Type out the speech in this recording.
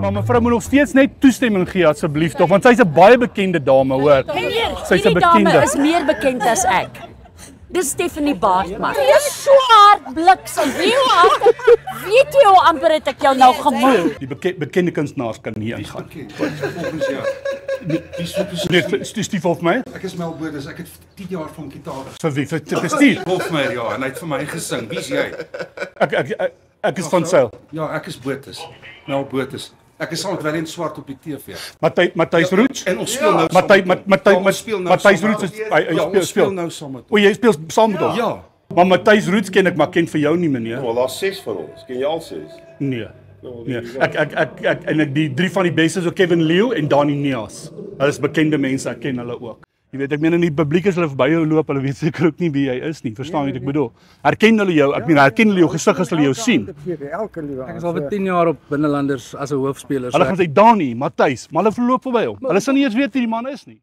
Maar mevrou moet nog steeds net toestemming gee asseblief tog, want sy's 'n baie bekende dame, hoor. Sy's 'n Hierdie dame bekende. is meer bekend as ek. Dis Stephanie Baartman. Jy is so hard bliksem. Weet jy hoe amper het ek jou nou gemoel? Die bekende kunstenaars kan nie ingaan. Volgens jou. Nee, Stief of my? Ek is Mel Botha, ek het 10 jaar van gitaar. Vir wie? Vir Stief? Hofmeyer, ja, en hy het vir my gesing. Wie's jy? Ek is van Sail. Ja, ek is Botha. Mel Botha. Ek is saam met Willem Swart op die TV. Matthys Roots? En ons speel nou Matthys Roots is hy speel nou saam met. O, jy speel saam met hom? Ja. Maar Matthys Roots ken ek, maar ken vir jou nie, meneer. Wel, daar's 6 van ons. Ken jy al 6? Nee. Nee. Ek die 3 van die beste is ook Kevin Leo en Dani Neas. Hulle is bekende mense, ek ken hulle ook. Jy weet, ek meen in die publiek as hulle verby jou loop, hulle weet seker ook nie wie jy is nie. Verstaan jy wat ek bedoel? Herken hulle jou? Ek meen, herken hulle jou gesig as hulle jou sien? Ek is al vir 10 jaar op Binnelanders as 'n hoofspeler. Hulle gaan sê Dani, Matthys, maar hulle verloop verby hom. Hulle sal nie eens weet wie die man is nie.